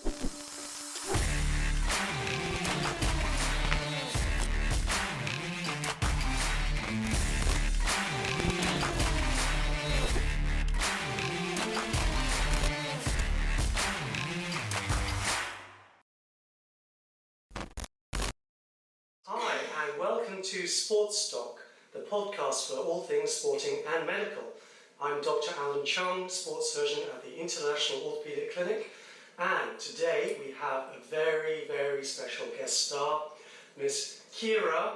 Hi, and welcome to SPORTSDOC, the podcast for all things sporting and medical. I'm Dr. Alan Chung, sports surgeon at the International Orthopaedic Clinic, and today we have a very, very special guest star, Miss Kyra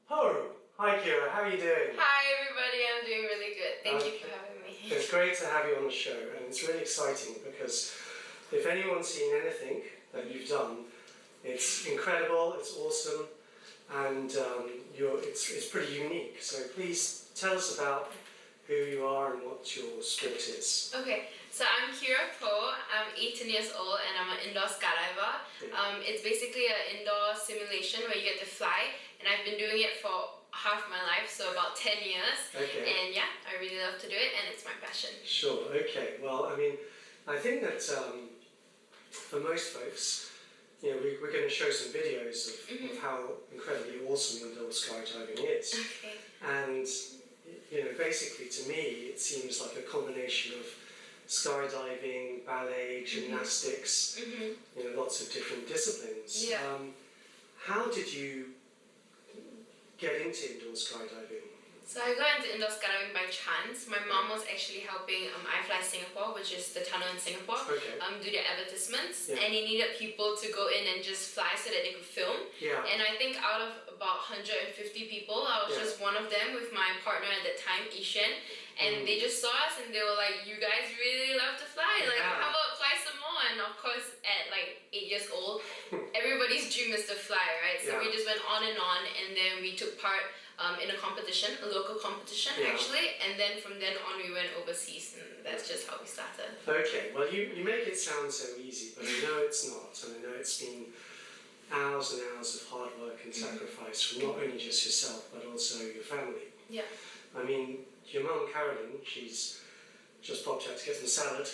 Ho. Hi Kyra, how are you doing? Hi everybody, I'm doing really good. Thank you for having me. It's great to have you on the show, and it's really exciting because if anyone's seen anything that you've done, it's incredible, it's awesome, and it's pretty unique. So please tell us about who you are and what your sport is. Okay, so I'm Kyra Po. I'm 18 years old and I'm an indoor skydiver. Yeah. It's basically an indoor simulation where you get to fly, and I've been doing it for half my life, so about 10 years. Okay. And yeah, I really love to do it, and it's my passion. Sure, okay. Well, I mean, I think that for most folks, you know, we're going to show some videos of how incredibly awesome indoor skydiving is. Okay. And, you know, basically to me, it seems like a combination of skydiving, ballet, gymnastics, you know, lots of different disciplines. Yeah. How did you get into indoor skydiving? So I got into indoor skydiving by chance. My mom was actually helping iFly Singapore, which is the tunnel in Singapore, Okay. Do their advertisements, Yeah. and he needed people to go in and just fly so that they could film. Yeah. And I think out of about 150 people, I was Yeah. just one of them with my partner at that time, Ishan, and they just saw us and they were like, "You guys really love to fly, like Yeah. how about fly some more?" And of course, at like 8 years old, everybody's dream is to fly, right? So Yeah. we just went on, and then we took part in a competition, a local competition actually, and then from then on we went overseas, and that's just how we started. Okay, well you make it sound so easy, but I know it's not, and I know it's been hours and hours of hard work and sacrifice from not only just yourself but also your family. Yeah. I mean, your mum Carolyn, she's just popped out to get some salad,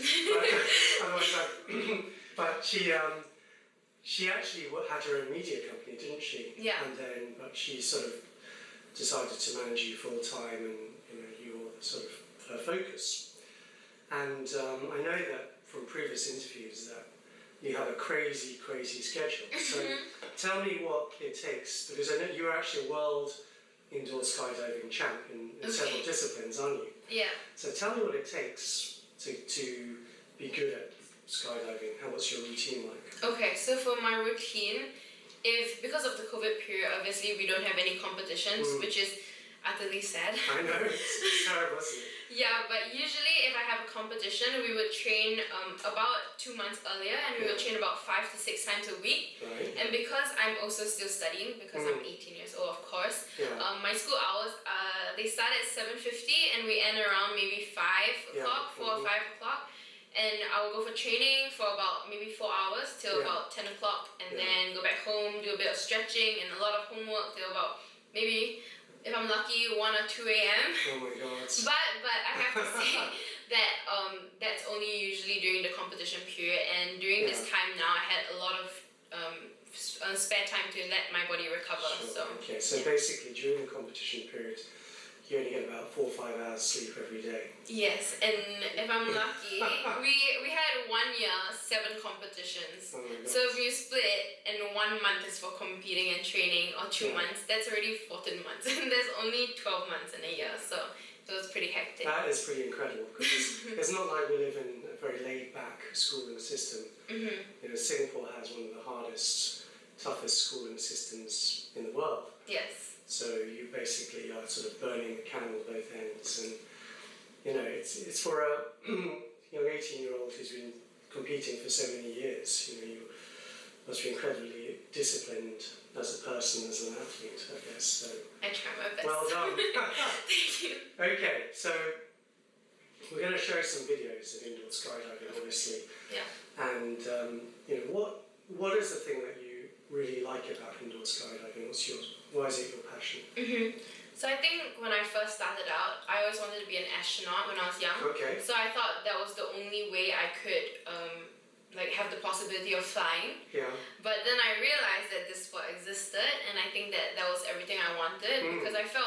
but she actually had her own media company, didn't she? Yeah. And then, but she sort of decided to manage you full time, and you know you're sort of her focus. And I know that from previous interviews that you have a crazy schedule. So tell me what it takes, because I know you're actually a world indoor skydiving champion in several disciplines, aren't you? Yeah. So tell me what it takes to be good at skydiving. What's your routine like? Okay, so for my routine, because of the COVID period, obviously we don't have any competitions, which is utterly sad. I know, it's terrible, isn't it? Yeah, but usually if I have a competition, we would train about 2 months earlier, and we would train about 5 to 6 times a week. Right. And because I'm also still studying, because I'm 18 years old, of course, my school hours, they start at 7:50 and we end around maybe 5 o'clock, 4 or 5 o'clock. And I will go for training for about maybe 4 hours till about 10 o'clock, and then go back home, do a bit of stretching and a lot of homework till about maybe, if I'm lucky, 1 or 2 a.m. Oh my God. But I have to say that that's only usually during the competition period, and during this time now I had a lot of spare time to let my body recover. Sure. So basically during the competition period you only get about 4 or 5 hours sleep every day. Yes, and if I'm lucky, we had 1 year 7 competitions. Oh my God. So if you split and 1 month is for competing and training, or 2 months, that's already 14 months, and there's only 12 months in a year, so it's pretty hectic. That is pretty incredible, because it's not like we live in a very laid back schooling system. You know, Singapore has one of the hardest, toughest schooling systems in the world. Yes. So you basically are sort of burning the candle both ends, and you know it's for a young 18-year-old who's been competing for so many years. You know, you must be incredibly disciplined as a person, as an athlete, I guess. So I try my best. well done. Thank you. Okay, so we're going to show some videos of indoor skydiving, obviously. Yeah. And you know, what is the thing that you really like about indoor skydiving? Why is it your passion? So I think when I first started out, I always wanted to be an astronaut when I was young. Okay. So I thought that was the only way I could have the possibility of flying. Yeah. But then I realized that this sport existed, and I think that was everything I wanted because I feel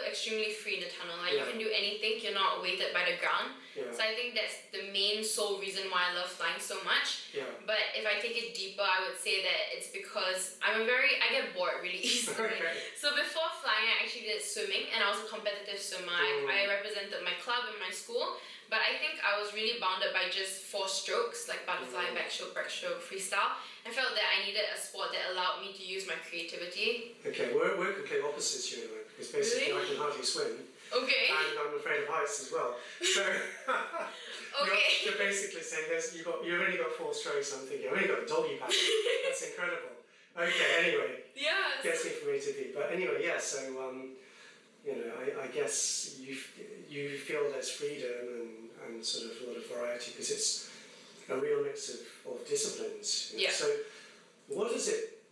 extremely free in the tunnel. Like you can do anything, you're not weighted by the ground. Yeah. So I think that's the main sole reason why I love flying so much. Yeah. But if I take it deeper, I would say that it's because I get bored really easily. Okay. So before flying, I actually did swimming, and I was a competitive swimmer. I represented my club and my school. But I think I was really bounded by just 4 strokes, like butterfly, backstroke, breaststroke, freestyle. I felt that I needed a sport that allowed me to use my creativity. Okay, we're complete opposites, you and I, because basically I can hardly swim. Okay. And I'm afraid of heights as well. So okay. you're basically saying you've only got 4 strokes. I'm thinking, I've only got a doggy paddle. That's incredible. Okay, anyway. Yeah. Gets me from A to B. But anyway, yeah, so I guess you feel there's freedom and sort of a lot of variety because it's a real mix of disciplines. Yeah. So what is it?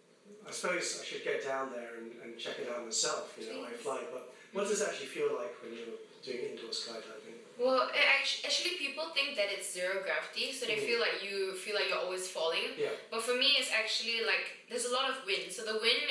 I suppose I should get down there and check it out myself. I fly, but what does it actually feel like when you're doing indoor skydiving? Well, actually, people think that it's zero gravity, so they feel like you're always falling. Yeah. But for me, it's actually like there's a lot of wind. So the wind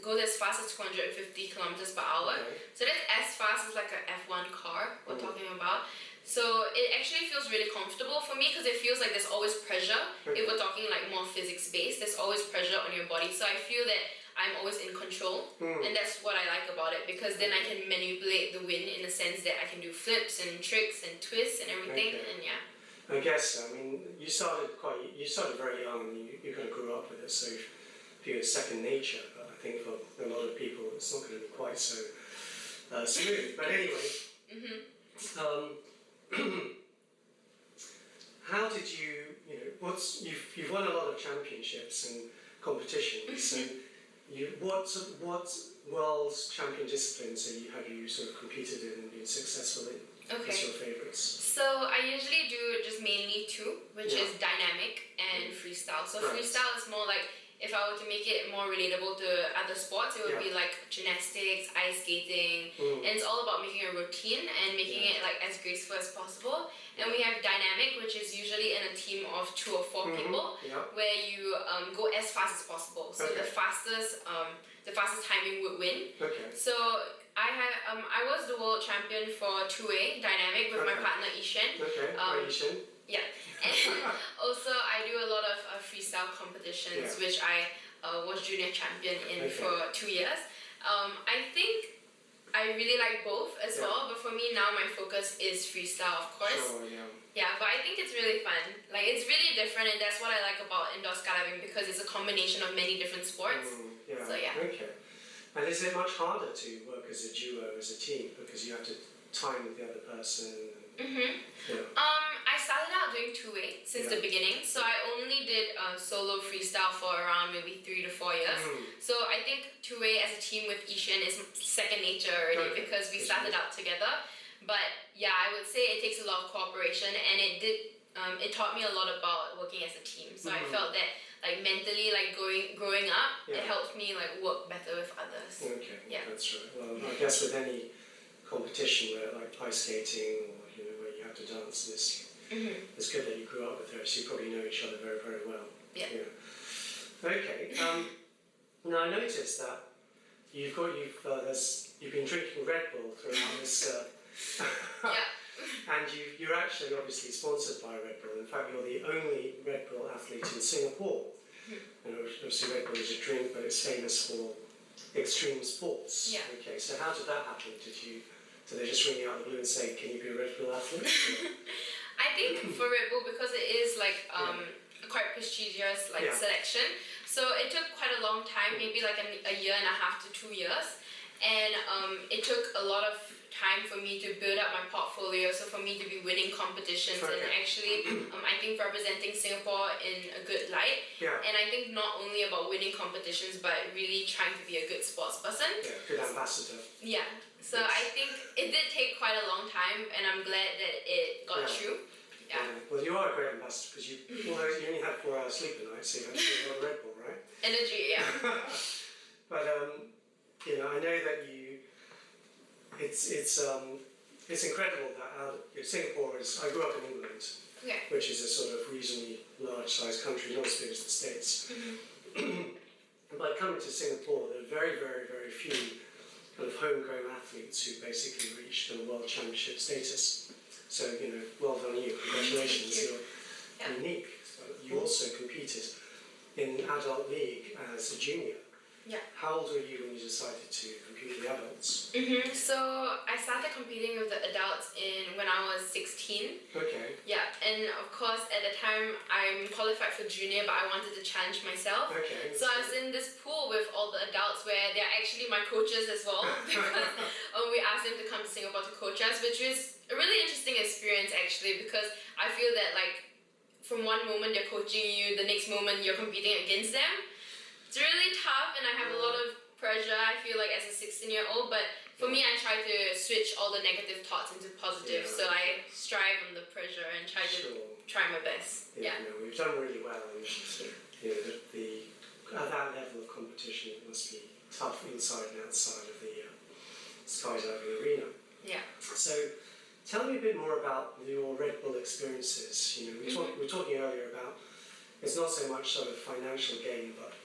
goes as fast as 250 kilometers per hour. Okay. So that's as fast as like an F1 car we're talking about. So it actually feels really comfortable for me because it feels like there's always pressure. Okay. If we're talking like more physics based, there's always pressure on your body. So I feel that I'm always in control, and that's what I like about it because then I can manipulate the wind in the sense that I can do flips and tricks and twists and everything. Okay. And yeah. I guess you started very young and you kind of grew up with it, so for you it's second nature. But I think for a lot of people it's not going to be quite so smooth. But anyway. How did you've won a lot of championships and competitions, so what world champion disciplines have you sort of competed in and been successful in? Okay. What's your favourites? So I usually do just mainly 2, which is dynamic and freestyle. So freestyle is more like, if I were to make it more relatable to other sports, it would be like gymnastics, ice skating, and it's all about making a routine and making it like as graceful as possible. And we have dynamic, which is usually in a team of 2 or 4 people, where you go as fast as possible. So the fastest timing would win. Okay. So I was the world champion for 2A dynamic with my partner Ishen. Okay. Ishen. Yeah. And also I do a lot of freestyle competitions, which I was junior champion in for 2 years. I think I really like both as well, but for me now my focus is freestyle, of course. Sure, yeah. Yeah, but I think it's really fun. Like it's really different, and that's what I like about indoor skydiving because it's a combination of many different sports. Yeah. So yeah. Okay. And is it much harder to work as a duo, as a team, because you have to time with the other person? I started out doing 2A since the beginning, so I only did solo freestyle for around maybe 3 to 4 years. So I think 2A as a team with Ishen is second nature already because we started out together. But yeah, I would say it takes a lot of cooperation, and it taught me a lot about working as a team. So I felt that like mentally, like growing up, it helps me like work better with others. Okay, yeah, that's right. Well, I guess with any competition where like ice skating or where you have to dance, it's good that you grew up with her, so you probably know each other very, very well. Yeah. Okay. Now I noticed that you've been drinking Red Bull throughout this. And you're actually obviously sponsored by Red Bull. In fact, you're the only Red Bull athlete in Singapore. And obviously Red Bull is a drink, but it's famous for extreme sports. Yeah. Okay, so how did that happen? Did they just ring you out of the blue and say, can you be a Red Bull athlete? I think for Red Bull, because it is like quite prestigious selection, so it took quite a long time, maybe like a year and a half to 2 years. And it took a lot of time for me to build up my portfolio, so for me to be winning competitions and actually I think representing Singapore in a good light. And I think not only about winning competitions but really trying to be a good sports person. Good ambassador. Yeah, so I think it did take quite a long time, and I'm glad that it got through. Well, you are a great ambassador because you only had 4 hours sleep a night, so you had to drink a lot of Red Bull, right? Energy, yeah. But I know that it's incredible that Singapore is. I grew up in England, which is a sort of reasonably large-sized country, not as big as the States. But coming to Singapore, there are very, very, very few kind of homegrown athletes who basically reach the world championship status. So, well done you. Congratulations. You're unique. So you also competed in adult league as a junior. Yeah. How old were you when you decided to compete with the adults? So I started competing with the adults when I was 16. Okay. Yeah, and of course at the time I'm qualified for junior, but I wanted to challenge myself. Okay. So I was in this pool with all the adults where they're actually my coaches as well, because we asked them to come to Singapore to coach us, which was a really interesting experience actually, because I feel that from one moment they're coaching you, the next moment you're competing against them. It's really tough, and I have a lot of pressure, I feel like, as a 16-year-old, but for me, I try to switch all the negative thoughts into positive, so I strive on the pressure and try my best. Yeah. We've done really well, and at that level of competition, it must be tough inside and outside of the skydiving arena. Yeah. So, tell me a bit more about your Red Bull experiences. We were talking earlier about it's not so much sort of financial gain, but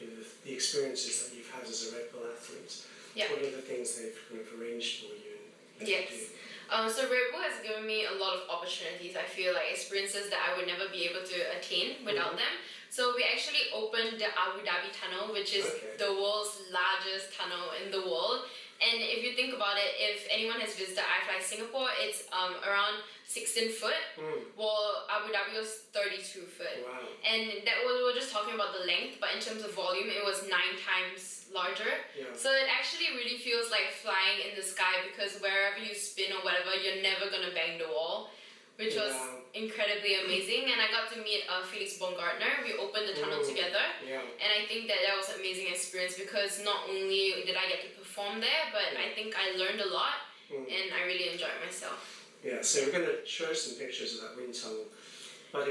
the experiences that you've had as a Red Bull athlete. Yeah. What are the things they've kind of arranged for you? Yes. So Red Bull has given me a lot of opportunities. I feel like experiences that I would never be able to attain without them. So we actually opened the Abu Dhabi tunnel, which is the world's largest tunnel in the world. And if you think about it, if anyone has visited iFly Singapore, it's around 16 foot, while Abu Dhabi was 32 foot. Wow. And we were just talking about the length, but in terms of volume, it was 9 times larger. Yeah. So it actually really feels like flying in the sky, because wherever you spin or whatever, you're never going to bang the wall, which was incredibly amazing. And I got to meet Felix Baumgartner. We opened the tunnel together. Yeah. And I think that was an amazing experience, because not only did I get to perform there, but I think I learned a lot and I really enjoyed myself. Yeah, so we're going to show some pictures of that wind tunnel. But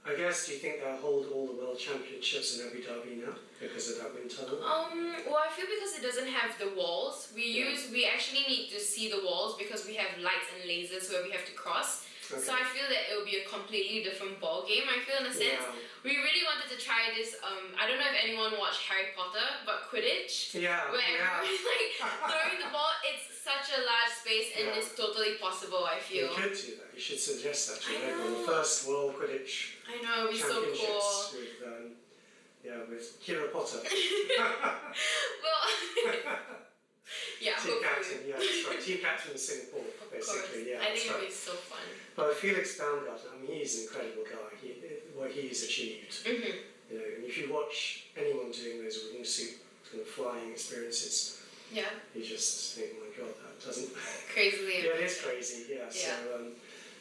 I guess, do you think they'll hold all the world championships in Abu Dhabi now because of that wind tunnel? Well, I feel because it doesn't have the walls, we actually need to see the walls because we have lights and lasers where we have to cross. Okay. So I feel that it will be a completely different ball game. I feel in a sense. We really wanted to try this. I don't know if anyone watched Harry Potter, but Quidditch. Yeah. Where everyone's throwing the ball. It's such a large space, and it's totally possible. I feel. You could do that. You should suggest that to everyone. The first World Quidditch. I know. It'd be so cool. With Kyra Potter. Well. Yeah, team captain, that's right. Team captain in Singapore, basically. Yeah, I think it would be so fun. But Felix Baumgartner, he's an incredible guy. What he's achieved. And if you watch anyone doing those wing suit kind of flying experiences, you just think, oh my God, that doesn't. Crazily. Yeah, it is crazy. Yeah. So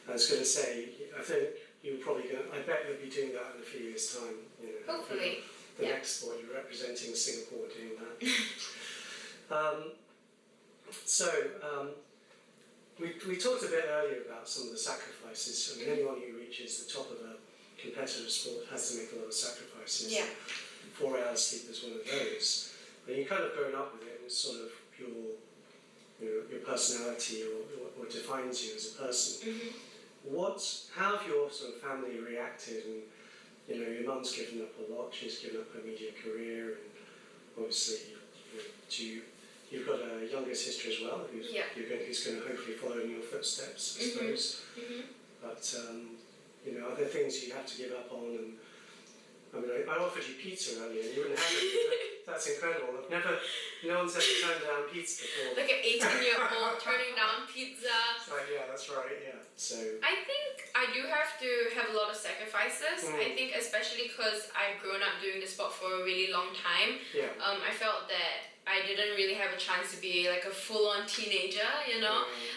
I was going to say, I think you're probably going. I bet you'll be doing that in a few years' time. Hopefully. The next sport, you're representing Singapore doing that. We talked a bit earlier about some of the sacrifices. Anyone who reaches the top of a competitive sport has to make a lot of sacrifices. 4 hours sleep is one of those. And you've kind of grown up with it, and it's sort of your personality or what defines you as a person. How have your sort of family reacted? And your mum's given up a lot. She's given up her media career, and obviously, you've got a younger sister as well, who's going to hopefully follow in your footsteps, I suppose. But are there things you have to give up on? And I offered you pizza earlier, and you wouldn't have it. That's incredible. No one's ever turned down pizza before. Like an 18-year-old turning down pizza. That's right. Yeah. So I think I do have to have a lot of sacrifices. I think especially because I've grown up doing this sport for a really long time. I felt that I didn't really have a chance to be like a full-on teenager,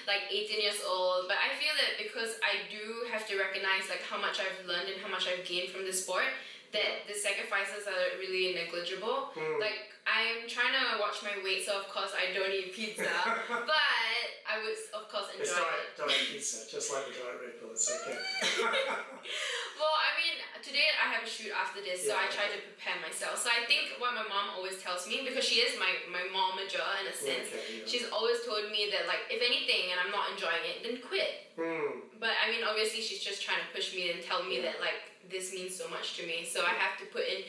like 18 years old. But I feel that because I do have to recognize like how much I've learned and how much I've gained from the sport, that the sacrifices are really negligible. Like I'm trying to watch my weight, so of course I don't eat pizza, but I would of course enjoy it. Diet pizza, just like the Diet Red Bull, it's okay. Well, today I have a shoot after this, so I try to prepare myself. So I think what my mom always tells me, because she is my momager in a sense, she's always told me that like if anything and I'm not enjoying it, then quit. But obviously she's just trying to push me and tell me that like this means so much to me. So I have to put in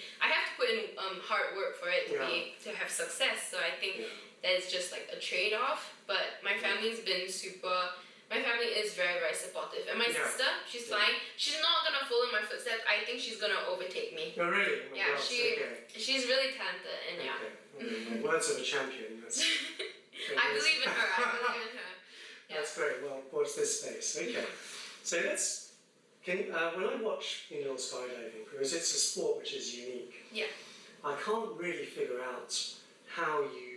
hard work for it to have success. So I think that is just like a trade-off. But my family's been my family is very, very supportive. And my sister, she's flying. She's not gonna follow in my footsteps. I think she's gonna overtake me. Oh really? Oh, yeah, gosh, she's really talented, and Well, words of a champion. That's I believe in her. Yeah. That's great. Well, watch this space. Okay. So when I watch indoor skydiving, because it's a sport which is unique, I can't really figure out how you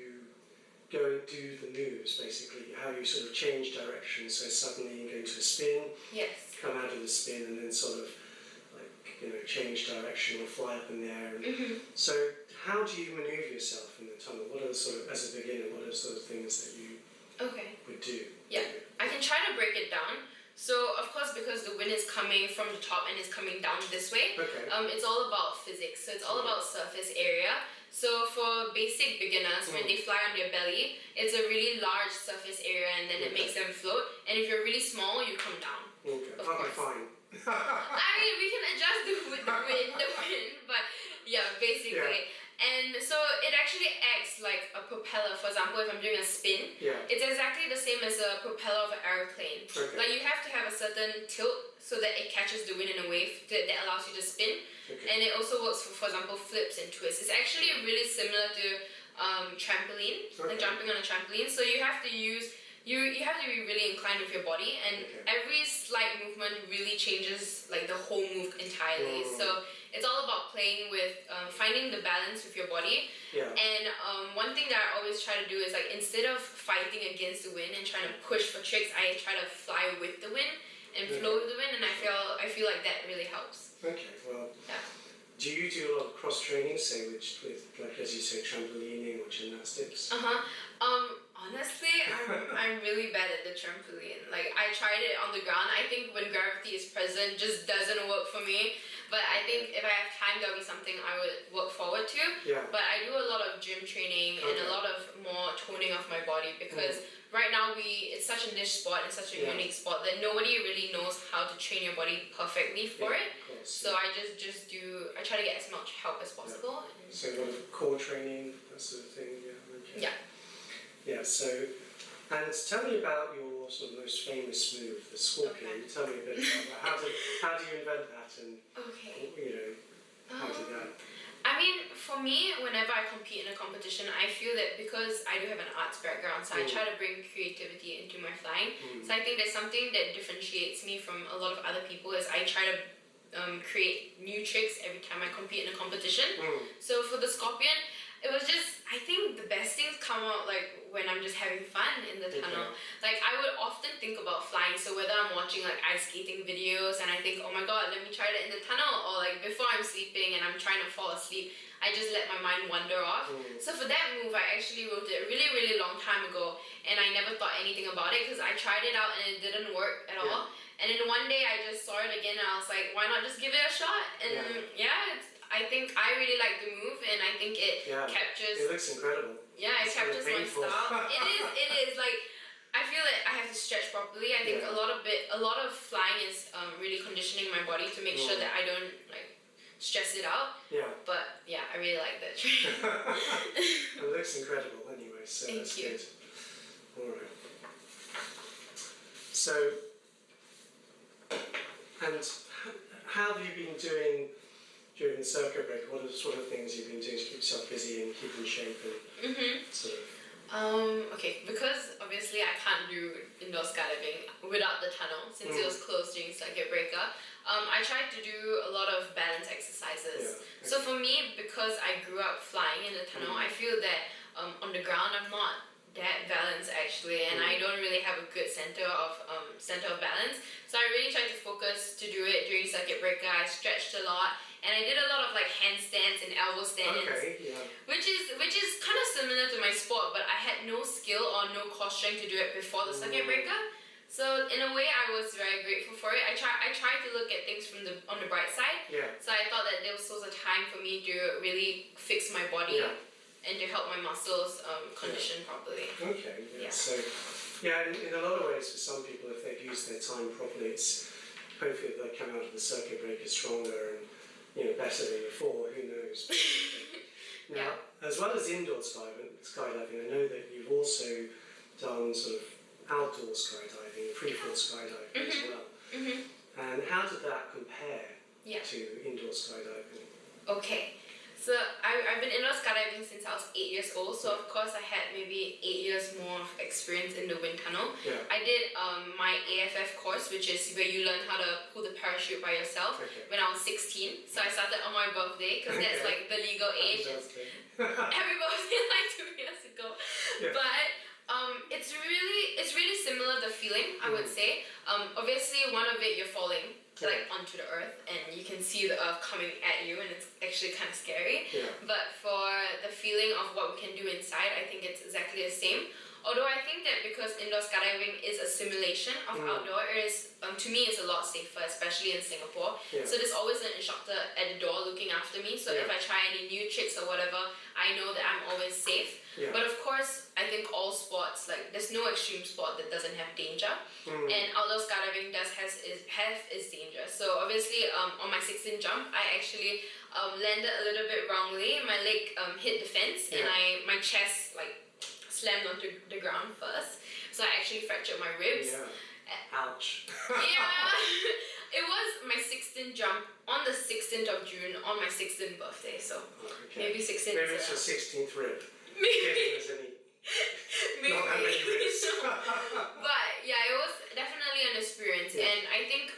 go and do the moves, basically, how you sort of change direction. So suddenly you go to a spin, come out of the spin, and then sort of change direction or fly up in the air. And so how do you manoeuvre yourself in the tunnel? What are the sort of, as a beginner, what are the sort of things that you would do? Yeah, I can try to break it down. So of course, because the wind is coming from the top and is coming down this way, it's all about physics. So it's all about surface area. So for basic beginners, when they fly on their belly, it's a really large surface area, and then it makes them float. And if you're really small, you come down. Of course. Fine. I mean, we can adjust the wind, but yeah, basically. And so it actually acts like a propeller. For example, if I'm doing a spin, it's exactly the same as a propeller of an airplane. Like you have to have a certain tilt so that it catches the wind in a wave that allows you to spin. And it also works for example, flips and twists. It's actually really similar to trampoline, like jumping on a trampoline. So you have to use you have to be really inclined with your body, and every slight movement really changes like the whole move entirely. So it's all about playing with finding the balance with your body. And one thing that I always try to do is like instead of fighting against the wind and trying to push for tricks, I try to fly with the wind and flow with the wind, and I feel like that really helps. Okay, well. Do you do a lot of cross training, say with like as you say, trampolining or gymnastics? Honestly, I'm really bad at the trampoline. Like I tried it on the ground. I think when gravity is present, just doesn't work for me. But I think if I have time, that'll be something I would work forward to. But I do a lot of gym training and a lot of more toning of my body, because right now it's such a niche sport and such a unique sport that nobody really knows how to train your body perfectly for it. So I I try to get as much help as possible. So a lot of core training, that sort of thing. So, and tell me about your sort of most famous move, the scorpion. Tell me a bit about that. How do you invent that, and how did that? I mean, for me, whenever I compete in a competition, I feel that because I do have an arts background, so I try to bring creativity into my flying. So I think that's something that differentiates me from a lot of other people, is I try to create new tricks every time I compete in a competition. So for the scorpion, it was just, I think the best things come out like when I'm just having fun in the tunnel. Like I would often think about flying, so whether I'm watching like ice skating videos and I think, oh my god, let me try that in the tunnel, or like before I'm sleeping and I'm trying to fall asleep, I just let my mind wander off. So for that move, I actually wrote it a really, really long time ago, and I never thought anything about it because I tried it out and it didn't work at all. And then one day I just saw it again and I was like, why not just give it a shot? And I think I really like the move, and I think it captures. It looks incredible. Yeah, it captures my style. It is like, I feel that I have to stretch properly. I think a lot of flying is really conditioning my body to make sure that I don't like stress it out. But yeah, I really like that trick. It looks incredible anyway, so Thank that's you. good. Alright. So, and how have you been doing during the circuit break? What are the sort of things you've been doing to keep yourself busy and keep in shape and sort of? Okay, because obviously I can't do indoor skydiving without the tunnel since it was closed during circuit breaker. I tried to do a lot of balance exercises. So for me, because I grew up flying in the tunnel, I feel that on the ground I'm not that balanced actually, and I don't really have a good center of balance. So I really tried to focus to do it during circuit breaker. I stretched a lot. And I did a lot of like handstands and elbow stand-ins, which is kind of similar to my sport, but I had no skill or no core strength to do it before the circuit breaker. So in a way, I was very grateful for it. I tried to look at things on the bright side. So I thought that there was a time for me to really fix my body and to help my muscles condition properly. So in a lot of ways, for some people, if they've used their time properly, hopefully they come out of the circuit breaker stronger and better than before. Who knows? Now, as well as indoor skydiving, I know that you've also done sort of outdoor skydiving, freefall skydiving as well. And how did that compare to indoor skydiving? Okay. So I've been indoor skydiving since I was 8 years old, so of course I had maybe 8 years more of experience in the wind tunnel. I did my AFF course, which is where you learn how to pull the parachute by yourself when I was 16. So I started on my birthday because that's like the legal age. Happy birthday like 2 years ago. But it's really similar, the feeling, I would say. Obviously one of it you're falling like onto the earth and you can see the earth coming at you and it's actually kind of scary. But for the feeling of what we can do inside, I think it's exactly the same. Although I think that because indoor skydiving is a simulation of outdoor, it is, to me it's a lot safer, especially in Singapore. So there's always an instructor at the door looking after me, so if I try any new tricks or whatever, I know that I'm always safe. But of course, I think all sports, like there's no extreme sport that doesn't have danger, and outdoor skydiving does have its danger. So obviously, on my 16th jump, I actually landed a little bit wrongly. My leg hit the fence, and my chest like slammed onto the ground first. So I actually fractured my ribs. Ouch. It was my 16th jump on the 16th of June on my 16th birthday. So maybe 16th. Maybe it's your 16th rib. Maybe. Maybe. Not that many ribs. But yeah, it was definitely an experience, and I think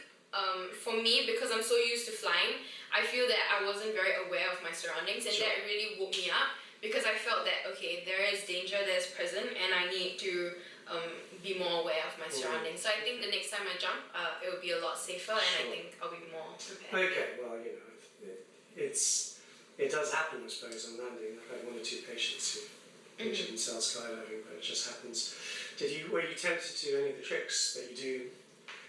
for me, because I'm so used to flying, I feel that I wasn't very aware of my surroundings, and that really woke me up because I felt that okay, there is danger that is present, and I need to be more aware of my surroundings. So I think the next time I jump, it will be a lot safer, and I think I'll be more prepared. Okay, well it does happen, I suppose, on landing. I've had 1 or 2 patients who injured themselves skydiving, but it just happens. Were you tempted to do any of the tricks that you do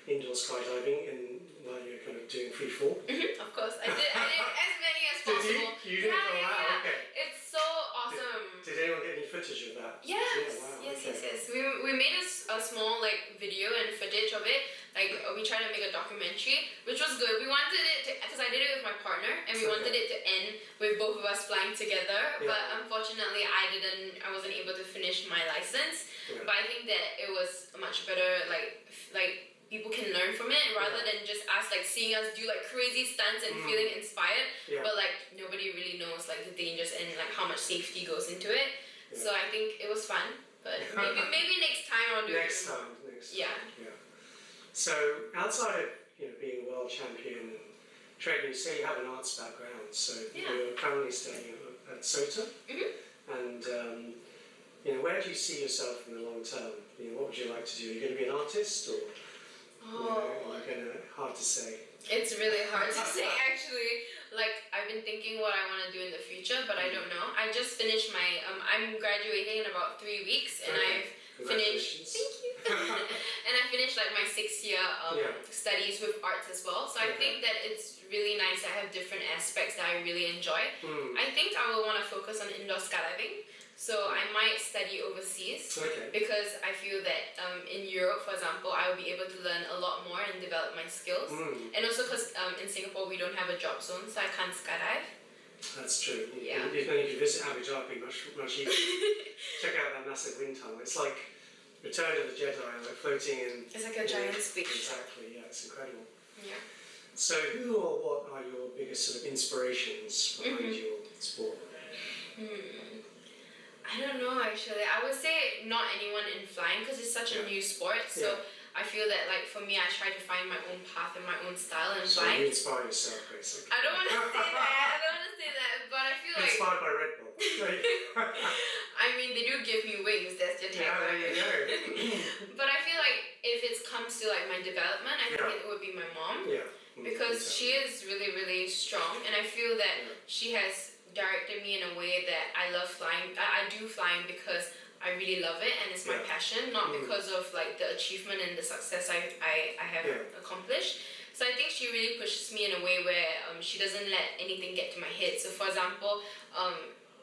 indoor skydiving while you're kind of doing free fall? Of course, I did as many as possible. Did you? You did? Okay. It's so awesome. Did anyone get any footage of that? Yes. Yes. We made a small like video and footage of it. Like we tried to make a documentary, which was good. We wanted it to, because I did it with my partner, and we wanted it to end with both of us flying together. But unfortunately, I wasn't able to finish my license. But I think that it was much better. Like people can learn from it rather than just us like seeing us do like crazy stunts and feeling inspired. But like nobody really knows like the dangers and like how much safety goes into it. So I think it was fun. But maybe next time I'll do it. Next time. Yeah. So outside of being a world champion and training, you say you have an arts background. So you're currently studying at SOTA, and where do you see yourself in the long term? What would you like to do? Are you going to be an artist, or hard to say? It's really hard to say actually. Like I've been thinking what I want to do in the future, but I don't know. I just finished my I'm graduating in about 3 weeks, and I've finished. Thank you. And I finished like my 6th year studies with arts as well. So I think that it's really nice. I have different aspects that I really enjoy. I think I will want to focus on indoor skydiving. So I might study overseas because I feel that in Europe, for example, I will be able to learn a lot more and develop my skills. And also because in Singapore we don't have a drop zone, so I can't skydive. That's true. If you can visit Abu Dhabi, much easier. Check out that massive wind tunnel. It's like Return of the Jedi, like floating in. It's like a giant space. Exactly. Yeah, it's incredible. Yeah. So who or what are your biggest sort of inspirations behind your sport? I don't know actually. I would say not anyone in flying because it's such a new sport. So I feel that like for me, I try to find my own path and my own style in flying. So you inspire yourself, basically. I don't want to say that. But I feel like inspired by Red Bull. I mean, they do give me wings. That's just there you go. But I feel like if it comes to like my development, I think it would be my mom. Because she is really, really strong, and I feel that she has directed me in a way that I love flying. I do flying because I really love it and it's my passion, not because of like the achievement and the success I have accomplished. So I think she really pushes me in a way where she doesn't let anything get to my head. So for example,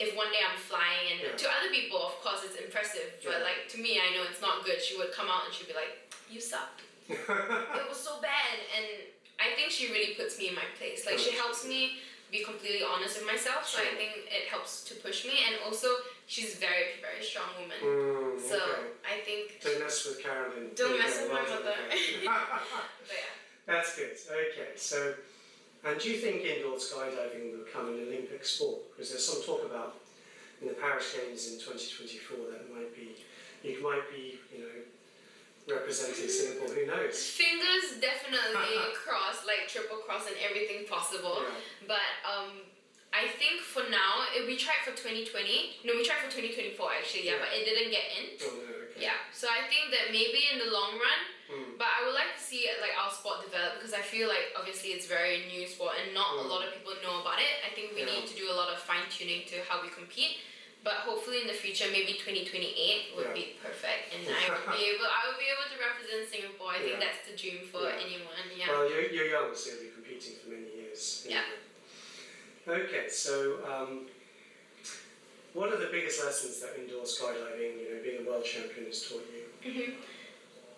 if one day I'm flying and to other people, of course, it's impressive, but like to me, I know it's not good. She would come out and she'd be like, "You suck." It was so bad, and I think she really puts me in my place. Like, she helps me be completely honest with myself, so I think it helps to push me. And also, she's very, very strong woman. So I think... Don't mess with Carolyn. Don't mess with my mother. But yeah. That's good. Okay, so, and do you think indoor skydiving will become an Olympic sport? Because there's some talk about in the Paris Games in 2024 that you might be, you know, representing Singapore. Who knows? Fingers definitely crossed, like triple cross and everything possible. But I think for now, we tried for 2020. No, we tried for 2024 actually. But it didn't get in. Oh, no, okay. Yeah. So I think that maybe in the long run. But I would like to see like our sport develop, because I feel like obviously it's very new sport and not a lot of people know about it. I think we need to do a lot of fine tuning to how we compete. But hopefully in the future, maybe 2028 would be perfect, and I would be able to represent Singapore. I think that's the dream for anyone. Yeah. Well, you're young, so you'll be competing for many years. Yeah. Okay, so what are the biggest lessons that indoor skydiving, you know, being a world champion, has taught you?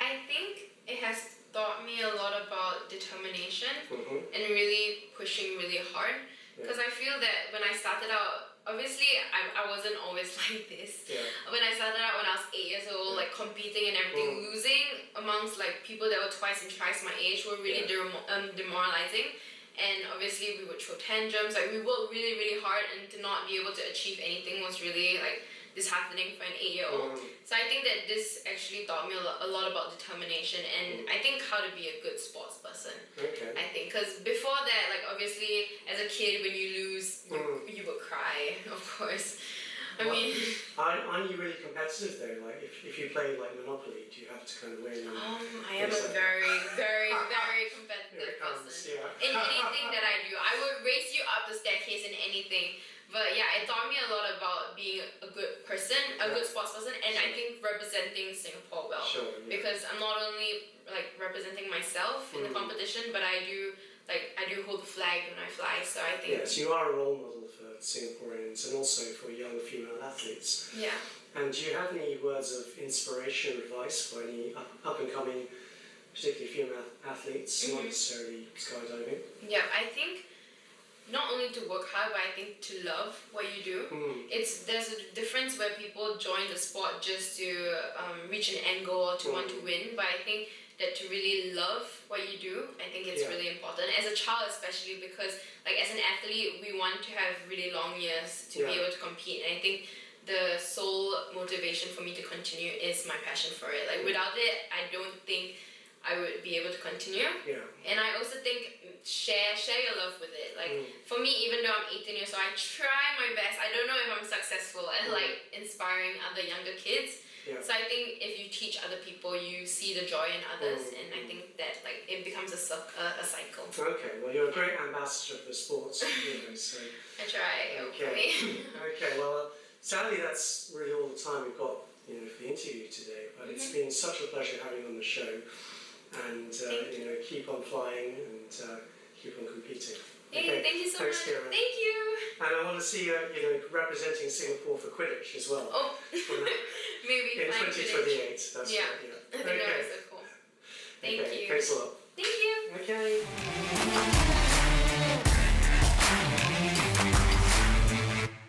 I think it has taught me a lot about determination and really pushing really hard. Because I feel that when I started out, obviously I wasn't always like this. When I started out when I was 8 years old, like competing and everything, losing amongst like people that were twice and thrice my age were really demoralizing. And obviously we would throw tantrums, like we worked really, really hard, and to not be able to achieve anything was really like disheartening for an 8-year-old. So I think that this actually taught me a lot about determination, and I think how to be a good sports person. I think, because before that, like obviously as a kid when you lose, you would cry, of course. I mean, aren't you really competitive though? Like if you play like Monopoly, do you have to kind of win? I am a very, very, very competitive person. In anything that I do, I would race you up the staircase in anything. But yeah, it taught me a lot about being a good person, a good sports person, and I think representing Singapore well. Because I'm not only like representing myself in the competition, but I do hold the flag when I fly. So I think you are a role model for Singaporeans and also for young female athletes. And do you have any words of inspiration or advice for any up and coming, particularly female athletes, not necessarily skydiving? I think not only to work hard, but I think to love what you do. There's a difference where people join the sport just to reach an end goal or to want to win, but I think that to really love what you do, I think it's really important. As a child especially, because like as an athlete, we want to have really long years to be able to compete, and I think the sole motivation for me to continue is my passion for it. Like without it, I don't think I would be able to continue. And I also think share your love with it. Like for me, even though I'm 18 years old, I try my best. I don't know if I'm successful at like inspiring other younger kids. So I think if you teach other people, you see the joy in others, and I think that like it becomes a cycle. Okay, well you're a great ambassador of the sports, you know, so I try, hopefully. Okay, well sadly that's really all the time we've got, you know, for the interview today. But it's been such a pleasure having you on the show. And you know, keep on flying and keep on competing. Thank you so much. Kyra. Thank you. And I want to see you, you know, representing Singapore for Quidditch as well. Maybe in 2028. That's right. I think that was so cool. Thank you. Thanks a lot. Thank you. Okay.